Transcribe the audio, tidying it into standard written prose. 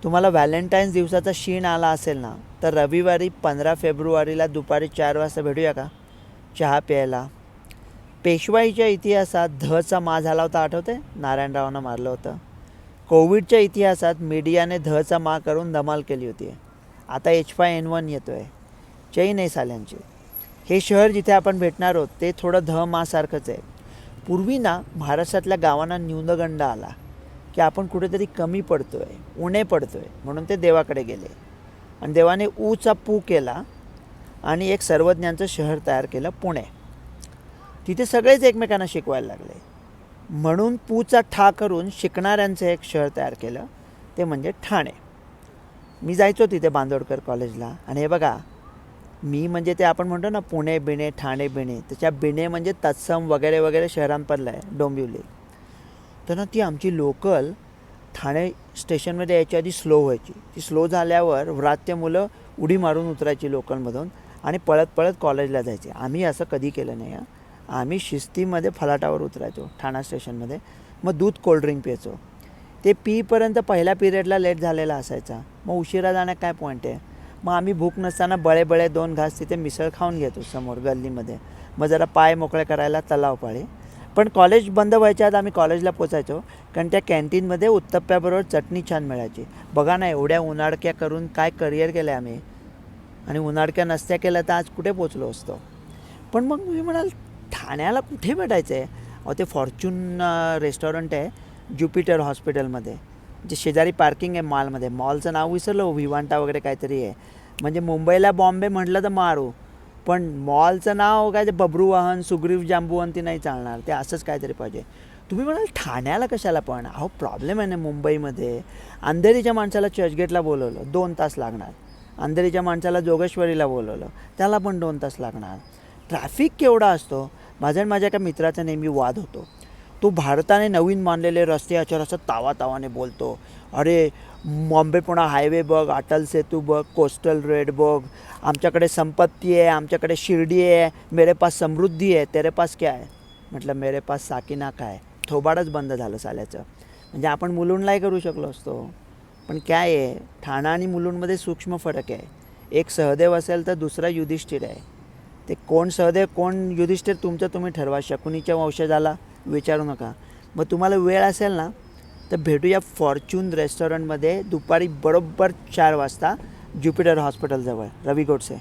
तुम्हाला व्हॅलेंटाईन्स दिवसाचा शीण आला असेल ना, तर रविवारी 15 फेब्रुवारीला दुपारी 4 वाजता भेटूया का चहा प्यायला. पेशवाईच्या इतिहासात धचा मा झाला होता, आठवते? नारायणरावांना मारलं होतं. कोविडच्या इतिहासात मीडियाने धचा मा करून धमाल केली होती. आता H5N1 येतो आहे. चैन आहे साल्यांची. हे शहर जिथे आपण भेटणार आहोत ते थोडं मासारखंच आहे. पूर्वी ना महाराष्ट्रातल्या गावांना न्यूनगंड आला की आपण कुठेतरी कमी पडतो आहे, उणे पडतो आहे, म्हणून ते देवाकडे गेले आणि देवाने ऊचा पू केला आणि एक सर्वज्ञांचं शहर तयार केलं, पुणे. तिथे सगळेच एकमेकांना शिकवायला लागले, म्हणून पूचा ठा करून शिकणाऱ्यांचं एक शहर तयार केलं, ते म्हणजे ठाणे. मी जायचो तिथे बांदोडकर कॉलेजला. आणि हे बघा, मी म्हणजे ते आपण म्हणतो ना पुणे बिणे ठाणे बिणे, त्याच्या बिणे म्हणजे तत्सम वगैरे वगैरे शहरांपरलं आहे, डोंबिवली. तर ना ती आमची लोकल ठाणे स्टेशनमध्ये यायच्या आधी स्लो व्हायची. ती स्लो झाल्यावर व्रात्य मुलं उडी मारून उतरायची लोकलमधून आणि पळत पळत कॉलेजला जायचे. आम्ही असं कधी केलं नाही. आम्ही शिस्तीमध्ये फलाटावर उतरायचो ठाणा स्टेशनमध्ये. मग दूध कोल्ड्रिंक प्यायचो. ते पीपर्यंत पहिल्या पिरियडला लेट झालेला असायचा. मग उशिरा जाण्यात काय पॉईंट आहे. मग आम्ही भूक नसताना बळे 2 घास तिथे मिसळ खाऊन घेतो समोर गल्लीमध्ये. मग जरा पाय मोकळे करायला तलावपाळी. पण कॉलेज बंद व्हायच्या आत आम्ही कॉलेजला पोचायचो, कारण त्या कॅन्टीनमध्ये उत्तप्प्याबरोबर चटणी छान मिळायची. बघा ना, एवढ्या उन्हाळक्या करून काय करिअर केलं आहे आम्ही. आणि उन्हाळक्या नसत्या केलं तर आज कुठे पोचलो असतो. पण मग मी म्हणाल ठाण्याला कुठे भेटायचं आहे. ते फॉर्च्यून रेस्टॉरंट आहे ज्युपिटर हॉस्पिटलमध्ये, जे शेजारी पार्किंग आहे मॉलमध्ये. मॉलचं नाव विसरलो, विवांटा वगैरे काहीतरी आहे. म्हणजे मुंबईला बॉम्बे म्हटलं तर मारू, पण मॉलचं नाव काय ते बब्रू वाहन, सुग्रीव जांबुवंती नाही चालणार. ते असंच काहीतरी पाहिजे. तुम्ही म्हणाल ठाण्याला कशाला पण. प्रॉब्लेम आहे ना मुंबईमध्ये. अंधेरीच्या माणसाला चर्चगेटला बोलवलं 2 तास लागणार. अंधेरीच्या माणसाला जोगेश्वरीला बोलवलं, त्याला पण 2 तास लागणार. ट्रॅफिक केवढा असतो. माझ्या एका मित्राचा नेहमी वाद होतो. तो भारताने नवीन बांधलेले रस्ते याच्यावर असं तावातावाने बोलतो. अरे बॉम्बे पुणा हायवे बघ, अटल सेतू बघ, कोस्टल रेड बघ, आमच्याकडे संपत्ती आहे, आमच्याकडे शिर्डी आहे, मेरे पास समृद्धी आहे, तेरे पास क्या आहे. म्हटलं मेरे पास साकीनाका आहे. थोबाडच बंद झालं साल्याचं. म्हणजे आपण मुलुंडलाही करू शकलो असतो. पण काय आहे, ठाणा आणि मुलुंडमध्ये सूक्ष्म फरक आहे. एक सहदेव असेल तर दुसरा युधिष्ठिर आहे. ते कोण सहदेव कोण युधिष्ठिर तुमचं तुम्ही ठरवा. शकुनीच्या वंशजाला विचारू नका. मग तुम्हाला वेळ असेल ना तर भेटूया फॉर्च्यून रेस्टॉरंटमध्ये दुपारी बरोबर 4 वाजता, ज्युपिटर हॉस्पिटलजवळ, रवी गोडसे.